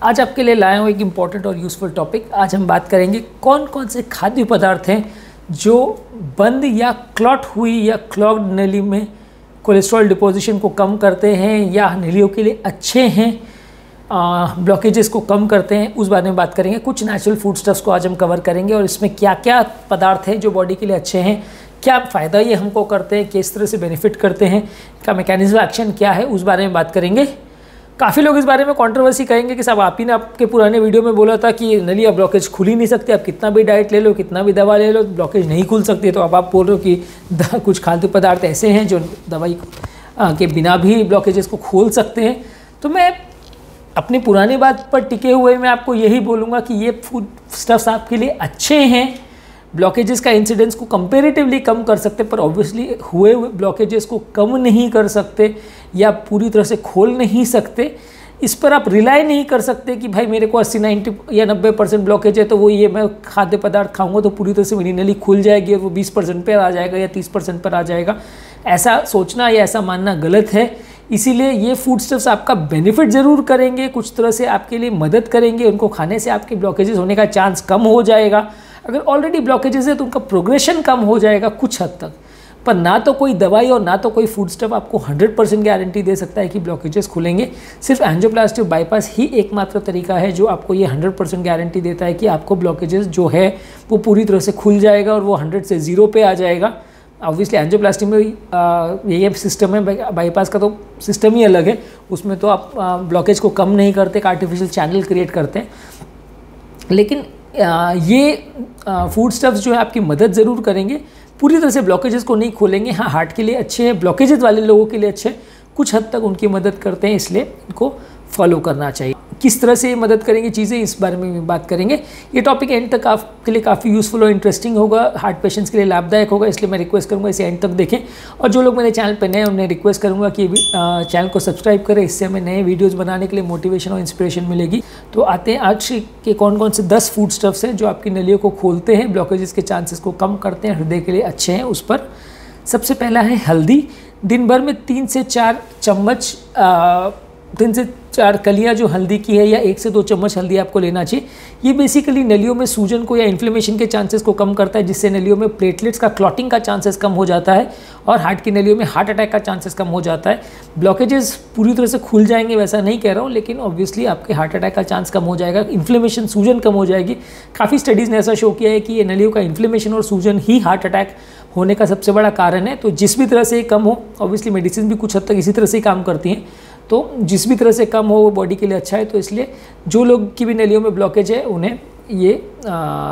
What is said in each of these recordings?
आज आपके लिए लाया हूँ एक इम्पॉर्टेंट और यूज़फुल टॉपिक। आज हम बात करेंगे कौन कौन से खाद्य पदार्थ हैं जो बंद या क्लॉट हुई या क्लॉग्ड नली में कोलेस्ट्रॉल डिपोजिशन को कम करते हैं या नलियों के लिए अच्छे हैं, ब्लॉकेजेस को कम करते हैं, उस बारे में बात करेंगे। कुछ नेचुरल फूड स्टफ्स को आज हम कवर करेंगे और इसमें क्या क्या पदार्थ हैं जो बॉडी के लिए अच्छे हैं, क्या फ़ायदा ये हमको करते हैं, किस तरह से बेनिफिट करते हैं, का मैकेनिज्म एक्शन क्या है, उस बारे में बात करेंगे। काफ़ी लोग इस बारे में कंट्रोवर्सी कहेंगे कि साहब आप ही ने आपके पुराने वीडियो में बोला था कि नली या ब्लॉकेज खुल ही नहीं सकती, आप कितना भी डाइट ले लो, कितना भी दवा ले लो, ब्लॉकेज नहीं खुल सकती। तो अब आप बोल रहे हो कि कुछ खाद्य पदार्थ ऐसे हैं जो दवाई के बिना भी ब्लॉकेजेस को खोल सकते हैं। तो मैं अपनी पुरानी बात पर टिके हुए मैं आपको यही बोलूँगा कि ये फूड स्टफ्स आपके लिए अच्छे हैं, ब्लॉकेजेस का इंसिडेंस को कंपैरेटिवली कम कर सकते, पर ऑब्वियसली हुए ब्लॉकेजेस को कम नहीं कर सकते या पूरी तरह से खोल नहीं सकते। इस पर आप रिलाई नहीं कर सकते कि भाई मेरे को 80-90 या 90% ब्लॉकेज है तो वो ये मैं खाद्य पदार्थ खाऊंगा तो पूरी तरह से मेरी नली खुल जाएगी और वो 20% पर आ जाएगा या 30% पर आ जाएगा। ऐसा सोचना या ऐसा मानना गलत है। इसीलिए ये फूड स्टफ्स आपका बेनिफिट ज़रूर करेंगे, कुछ तरह से आपके लिए मदद करेंगे, उनको खाने से आपके ब्लॉकेजेस होने का चांस कम हो जाएगा। अगर ऑलरेडी ब्लॉकेजेस है तो उनका प्रोग्रेशन कम हो जाएगा कुछ हद तक, पर ना तो कोई दवाई और ना तो कोई फूड स्टफ आपको 100% गारंटी दे सकता है कि ब्लॉकेजेस खुलेंगे। सिर्फ एंजियोप्लास्टी बाईपास ही एकमात्र तरीका है जो आपको ये 100% गारंटी देता है कि आपको ब्लॉकेजेस जो है वो पूरी तरह से खुल जाएगा और वो 100 से 0 पे आ जाएगा। ऑब्वियसली एंजियोप्लास्टी में ये सिस्टम है, बाईपास का तो सिस्टम ही अलग है। उसमें तो आप ब्लॉकेज को कम नहीं करते, एक आर्टिफिशियल चैनल क्रिएट करते हैं। लेकिन ये फूड स्टफ्स जो है आपकी मदद ज़रूर करेंगे, पूरी तरह से ब्लॉकेजेस को नहीं खोलेंगे। हाँ, हार्ट के लिए अच्छे हैं, ब्लॉकेजेस वाले लोगों के लिए अच्छे हैं, कुछ हद तक उनकी मदद करते हैं, इसलिए इनको फॉलो करना चाहिए। किस तरह से ये मदद करेंगे चीज़ें, इस बारे में भी बात करेंगे। ये टॉपिक एंड तक आपके लिए काफ़ी यूज़फुल और इंटरेस्टिंग होगा, हार्ट पेशेंट्स के लिए लाभदायक होगा, इसलिए मैं रिक्वेस्ट करूँगा इसे एंड तक देखें। और जो लोग मेरे चैनल पर नए हैं उन्हें रिक्वेस्ट करूँगा कि चैनल को सब्सक्राइब करें, इससे हमें नए वीडियोज़ बनाने के लिए मोटिवेशन और इंस्पिरेशन मिलेगी। तो आते हैं आज के कौन कौन से 10 फूड स्टफ्स हैं जो आपकी नलियों को खोलते हैं, ब्लॉकेजेस के चांसेस को कम करते हैं, हृदय के लिए अच्छे हैं उस पर। सबसे पहला है हल्दी। दिन भर में 3 से 4 चम्मच 3 से 4 कलियाँ जो हल्दी की है या 1 से 2 चम्मच हल्दी आपको लेना चाहिए। ये बेसिकली नलियों में सूजन को या इन्फ्लेमेशन के चांसेस को कम करता है, जिससे नलियों में प्लेटलेट्स का क्लॉटिंग का चांसेस कम हो जाता है और हार्ट की नलियों में हार्ट अटैक का चांसेस कम हो जाता है। ब्लॉकेजेस पूरी तरह से खुल जाएंगे वैसा नहीं कह रहा हूँ, लेकिन ऑब्वियसली आपके हार्ट अटैक का चांस कम हो जाएगा, इन्फ्लेमेशन सूजन कम हो जाएगी। काफ़ी स्टडीज़ ने ऐसा शो किया है कि ये नलियों का इन्फ्लेमेशन और सूजन ही हार्ट अटैक होने का सबसे बड़ा कारण है। तो जिस भी तरह से कम हो, ऑब्वियसली मेडिसिन भी कुछ हद तक इसी तरह से ही काम करती हैं, तो जिस भी तरह से कम हो वो बॉडी के लिए अच्छा है। तो इसलिए जो लोग की भी नलियों में ब्लॉकेज है उन्हें ये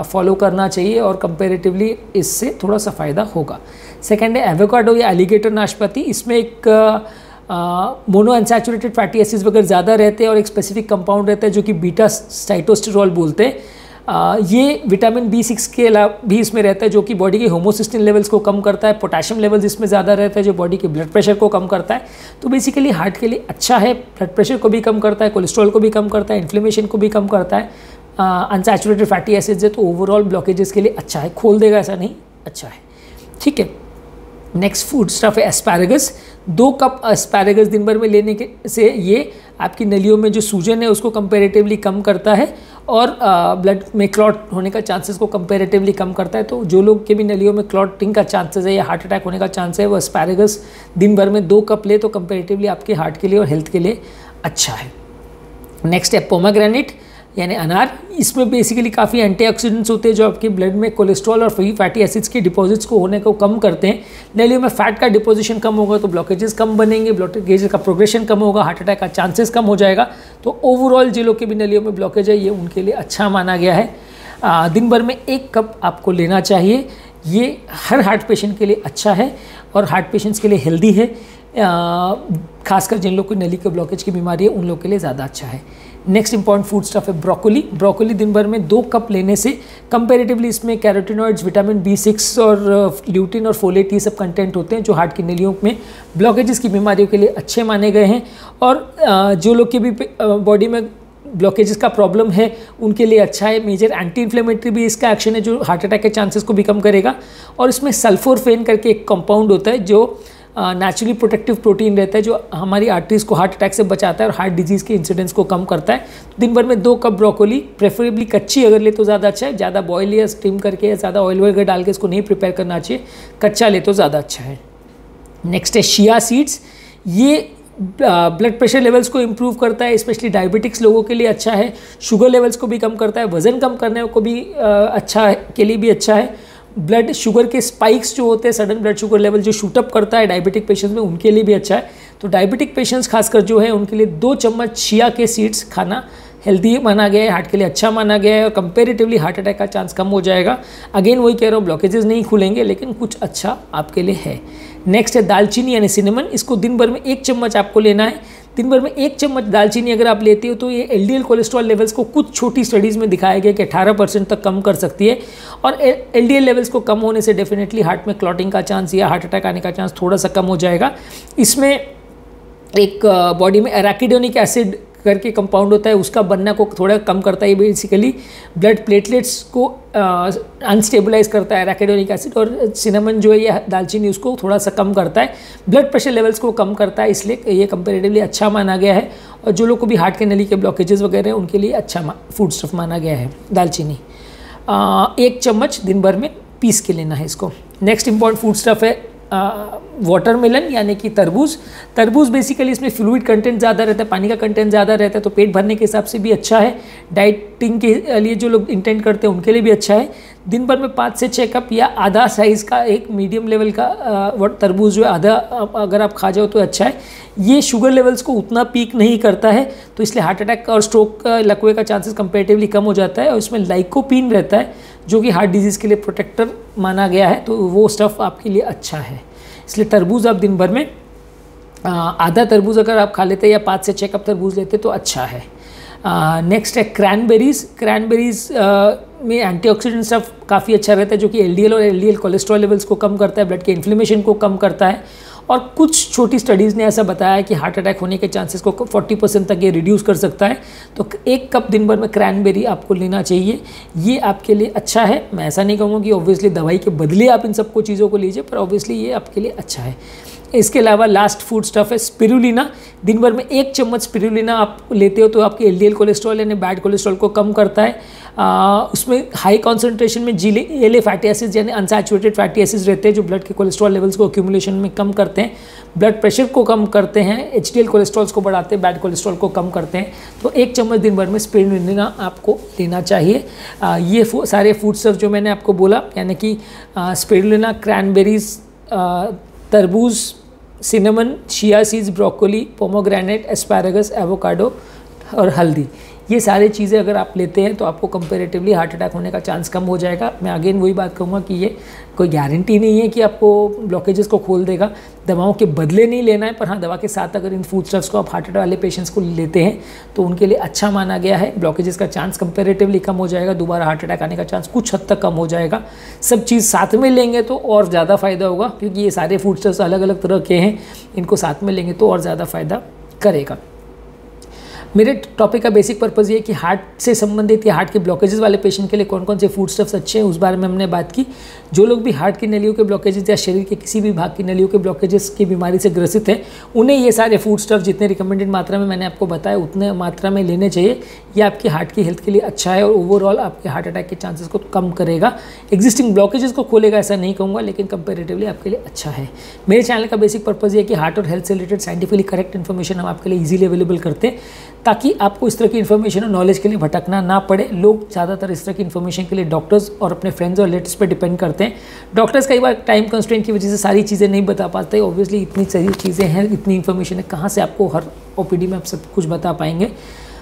फॉलो करना चाहिए और कंपैरेटिवली इससे थोड़ा सा फ़ायदा होगा। सेकेंड है एवोकाडो या एलिगेटर नाशपाती। इसमें एक मोनो अनसैचुरेटेड फैटी एसिड्स वगैरह ज़्यादा रहते हैं और एक स्पेसिफिक कंपाउंड रहता है जो कि बीटा साइटोस्टेरॉल बोलते हैं। ये विटामिन B6 के अलावा भी इसमें रहता है जो कि बॉडी के होमोसिस्टिन लेवल्स को कम करता है। पोटेशियम लेवल्स इसमें ज़्यादा रहता है जो बॉडी के ब्लड प्रेशर को कम करता है। तो बेसिकली हार्ट के लिए अच्छा है, ब्लड प्रेशर को भी कम करता है, कोलेस्ट्रॉल को भी कम करता है, इन्फ्लेमेशन को भी कम करता है। अनसैचुरेटेड फैटी एसिड्स है तो ओवरऑल ब्लॉकेजेस के लिए अच्छा है, खोल देगा ऐसा नहीं, अच्छा है, ठीक है। नेक्स्ट फूड स्टफ है एस्पैरेगस। 2 कप एस्पैरेगस दिन भर में लेने के से ये आपकी नलियों में जो सूजन है उसको कंपैरेटिवली कम करता है और ब्लड में क्लॉट होने का चांसेस को कंपैरेटिवली कम करता है। तो जो लोग के भी नलियों में क्लॉटिंग का चांसेस है या हार्ट अटैक होने का चांस है वो एस्पैरेगस दिन भर में 2 कप ले तो कंपैरेटिवली आपके हार्ट के लिए और हेल्थ के लिए अच्छा है। नेक्स्ट है पोमेग्रेनेट यानी अनार। इसमें बेसिकली काफ़ी एंटीऑक्सीडेंट्स होते हैं जो आपके ब्लड में कोलेस्ट्रॉल और फ्री फैटी एसिड्स के डिपॉजिट्स को होने को कम करते हैं। नलियों में फैट का डिपोजिशन कम होगा तो ब्लॉकेजेस कम बनेंगे, ब्लॉकेजेस का प्रोग्रेशन कम होगा, हार्ट अटैक का चांसेस कम हो जाएगा। तो ओवरऑल जिन लोग के भी नलियों में ब्लॉकेज है ये उनके लिए अच्छा माना गया है। दिन भर में 1 कप आपको लेना चाहिए। ये हर हार्ट पेशेंट के लिए अच्छा है और हार्ट पेशेंट्स के लिए हेल्दी है, खासकर जिन लोग को नली के ब्लॉकेज की बीमारी है उन लोग के लिए ज़्यादा अच्छा है। नेक्स्ट इंपॉर्टेंट फूड स्टफ है ब्रोकोली। ब्रोकोली दिन भर में 2 कप लेने से कंपैरेटिवली इसमें कैरोटीनॉइड्स, विटामिन B6 और ल्यूटिन और फोलेट ये सब कंटेंट होते हैं जो हार्ट की नलियों में ब्लॉकेजेस की बीमारियों के लिए अच्छे माने गए हैं। और जो लोग के भी बॉडी में ब्लॉकेजेस का प्रॉब्लम है उनके लिए अच्छा है। मेजर एंटी इन्फ्लेमेटरी भी इसका एक्शन है जो हार्ट अटैक के चांसेस को भी कम करेगा। और इसमें सल्फोरफेन करके एक कंपाउंड होता है जो नेचुरली प्रोटेक्टिव प्रोटीन रहता है जो हमारी आर्टरीज़ को हार्ट अटैक से बचाता है और हार्ट डिजीज़ के इंसिडेंस को कम करता है। दिन भर में 2 कप ब्रोकोली, प्रेफरेबली कच्ची अगर ले तो ज़्यादा अच्छा है, ज़्यादा बॉयल या स्टीम करके या ज़्यादा ऑयल वगैरह डाल के इसको नहीं प्रिपेयर करना चाहिए, कच्चा ले तो ज़्यादा अच्छा है। नेक्स्ट है चिया सीड्स। ये ब्लड प्रेशर लेवल्स को इम्प्रूव करता है, स्पेशली डायबिटिक्स लोगों के लिए अच्छा है, शुगर लेवल्स को भी कम करता है, वज़न कम करने को भी अच्छा है, के लिए भी अच्छा है। ब्लड शुगर के स्पाइक्स जो होते हैं, सडन ब्लड शुगर लेवल जो शूटअप करता है डायबिटिक पेशेंट्स में, उनके लिए भी अच्छा है। तो डायबिटिक पेशेंट्स खासकर जो है उनके लिए 2 चम्मच चिया के सीड्स खाना हेल्दी माना गया है, हार्ट के लिए अच्छा माना गया है और कंपेरेटिवली हार्ट अटैक का चांस कम हो जाएगा। अगेन वही कह रहा हूँ, ब्लॉकेजेस नहीं खुलेंगे लेकिन कुछ अच्छा आपके लिए है। नेक्स्ट है दालचीनी यानी सिनेमन। इसको दिन भर में 1 चम्मच आपको लेना है। दिन भर में 1 चम्मच दालचीनी अगर आप लेते हो तो ये एलडीएल कोलेस्ट्रॉल लेवल्स को कुछ छोटी स्टडीज़ में दिखाया गया कि 18% तक कम कर सकती है और एलडीएल लेवल्स को कम होने से डेफिनेटली हार्ट में क्लॉटिंग का चांस या हार्ट अटैक आने का चांस थोड़ा सा कम हो जाएगा। इसमें एक बॉडी में एराकिडोनिक एसिड करके कंपाउंड होता है, उसका बनना को थोड़ा कम करता है। बेसिकली ब्लड प्लेटलेट्स को अनस्टेबलाइज करता है एराकिडोनिक एसिड, और सिनेमन जो है ये दालचीनी उसको थोड़ा सा कम करता है, ब्लड प्रेशर लेवल्स को कम करता है, इसलिए ये कंपेरेटिवली अच्छा माना गया है। और जो लोग को भी हार्ट के नली के ब्लॉकेजेस वगैरह हैं उनके लिए अच्छा फूड स्टफ माना गया है दालचीनी। 1 चम्मच दिन भर में पीस के लेना है इसको। नेक्स्ट इंपॉर्टेंट फूड स्टफ है वाटरमेलन यानी कि तरबूज। तरबूज बेसिकली इसमें फ्लूइड कंटेंट ज़्यादा रहता है, पानी का कंटेंट ज़्यादा रहता है, तो पेट भरने के हिसाब से भी अच्छा है। डाइटिंग के लिए जो लोग इंटेंट करते हैं उनके लिए भी अच्छा है। दिन भर में 5 से 6 कप या आधा साइज़ का एक मीडियम लेवल का तरबूज जो है आधा अगर आप खा जाओ तो अच्छा है। ये शुगर लेवल्स को उतना पीक नहीं करता है, तो इसलिए हार्ट अटैक और स्ट्रोक लकवे का चांसेस कंपेरेटिवली कम हो जाता है। और इसमें लाइकोपीन रहता है जो कि हार्ट डिजीज़ के लिए प्रोटेक्टर माना गया है, तो वो स्टफ़ आपके लिए अच्छा है। इसलिए तरबूज आप दिन भर में आधा तरबूज अगर आप खा लेते हैं या 5 से 6 कप तरबूज लेते तो अच्छा है। नेक्स्ट है क्रैनबेरीज़। क्रैनबेरीज़ में एंटीऑक्सीडेंट स्टफ काफ़ी अच्छा रहता है जो कि एलडीएल और एलडीएल कोलेस्ट्रॉल लेवल्स को कम करता है, ब्लड के इन्फ्लेमेशन को कम करता है। और कुछ छोटी स्टडीज़ ने ऐसा बताया है कि हार्ट अटैक होने के चांसेस को 40% तक ये रिड्यूस कर सकता है। तो 1 कप दिन भर में क्रैनबेरी आपको लेना चाहिए, ये आपके लिए अच्छा है। मैं ऐसा नहीं कहूँगा कि ऑब्वियसली दवाई के बदले आप इन सबको चीज़ों को लीजिए, पर ऑब्वियसली ये आपके लिए अच्छा है। इसके अलावा लास्ट फूड स्टफ है स्पिरुलिना। दिन भर में 1 चम्मच स्पिरुलिना आप लेते हो तो आपके एलडीएल कोलेस्ट्रॉल यानी बैड कोलेस्ट्रॉल को कम करता है। उसमें हाई कॉन्सेंट्रेशन में GLA फैटी एसिड्स यानी अनसैचुरेटेड फैटी एसिड्स रहते हैं जो ब्लड के कोलेस्ट्रॉल लेवल्स को एक्यूमुलेशन में कम करते हैं, ब्लड प्रेशर को कम करते हैं, HDL कोलेस्ट्रॉल्स को बढ़ाते हैं, बैड कोलेस्ट्रॉल को कम करते हैं। तो 1 चम्मच दिन भर में स्पिरुलिना आपको लेना चाहिए। ये सारे फूड स्टफ जो मैंने आपको बोला यानी कि स्पिरुलिना, क्रैनबेरीज, तरबूज, cinnamon, chia seeds, broccoli, pomegranate, asparagus, avocado और हल्दी, ये सारी चीज़ें अगर आप लेते हैं तो आपको कंपैरेटिवली हार्ट अटैक होने का चांस कम हो जाएगा। मैं अगेन वही बात कहूँगा कि ये कोई गारंटी नहीं है कि आपको ब्लॉकेजेस को खोल देगा, दवाओं के बदले नहीं लेना है, पर हाँ दवा के साथ अगर इन फूड स्टफ्स को आप हार्ट अटैक वाले पेशेंट्स को लेते हैं तो उनके लिए अच्छा माना गया है। ब्लॉकेजेस का चांस कंपैरेटिवली कम हो जाएगा, दोबारा हार्ट अटैक आने का चांस कुछ हद तक कम हो जाएगा। सब चीज़ साथ में लेंगे तो और ज़्यादा फ़ायदा होगा, क्योंकि ये सारे फूड स्टफ्स अलग अलग तरह के हैं, इनको साथ में लेंगे तो और ज़्यादा फ़ायदा करेगा। मेरे टॉपिक का बेसिक पर्पज़ ये है कि हार्ट से संबंधित या हार्ट के ब्लॉकेजेस वाले पेशेंट के लिए कौन कौन से फूड स्टफ्स अच्छे हैं उस बारे में हमने बात की। जो लोग भी हार्ट की नलियों के ब्लॉकेजेस या शरीर के किसी भी भाग की नलियों के ब्लॉकेजेस की बीमारी से ग्रसित हैं, उन्हें ये सारे फूड स्टफ जितने रिकमेंडेड मात्रा में मैंने आपको बताया उतने मात्रा में लेने चाहिए। ये आपकी हार्ट की हेल्थ के लिए अच्छा है और ओवरऑल आपके हार्ट अटैक के चांसेस को कम करेगा। एग्जिस्टिंग ब्लॉकेजेस को खोलेगा ऐसा नहीं कहूँगा, लेकिन कंपेरेटिवली आपके लिए अच्छा है। मेरे चैनल का बेसिक पर्पज़ ये है कि हार्ट और हेल्थ से रिलेटेड साइंटिफिकली करेक्ट इन्फॉर्मेशन हम आपके लिए ईजिली अवेलेबल करते हैं, ताकि आपको इस तरह की इन्फॉर्मेशन और नॉलेज के लिए भटकना ना पड़े। लोग ज़्यादातर इस तरह की इन्फॉर्मेशन के लिए डॉक्टर्स और अपने फ्रेंड्स और रिलेटिव्स पे डिपेंड करते हैं। डॉक्टर्स कई बार टाइम कंस्ट्रेंट की वजह से सारी चीज़ें नहीं बता पाते। ऑब्वियसली इतनी सारी चीज़ें हैं, इतनी इन्फॉर्मेशन है, कहाँ से आपको हर OPD में आप सब कुछ बता पाएंगे।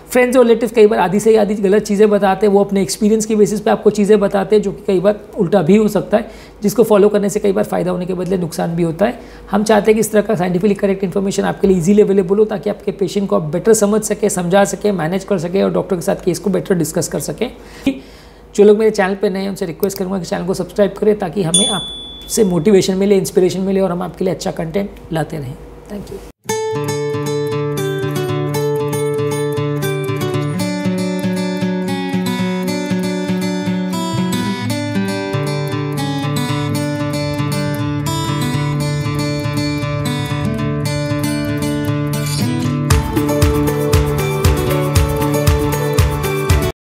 फ्रेंड्स और रिलेटिव कई बार आधी से आधी गलत चीज़ें बताते हैं, वो अपने एक्सपीरियंस की बेसिस पे आपको चीज़ें बताते हैं, जो कि कई बार उल्टा भी हो सकता है, जिसको फॉलो करने से कई बार फ़ायदा होने के बदले नुकसान भी होता है। हम चाहते हैं कि इस तरह का साइंटिफिकली करेक्ट इन्फॉर्मेशन आपके लिए इजीली अवेलेबल हो, ताकि आपके पेशेंट को आप बेटर समझ सके, समझा सके, मैनेज कर सके और डॉक्टर के साथ केस को बेटर डिस्कस कर सके। जो लोग मेरे चैनल पर नए हैं उनसे रिक्वेस्ट करूँगा कि चैनल को सब्सक्राइब करें, ताकि हमें आपसे मोटिवेशन मिले, इंस्पिरेशन मिले और हम आपके लिए अच्छा कंटेंट लाते रहें। Thank you.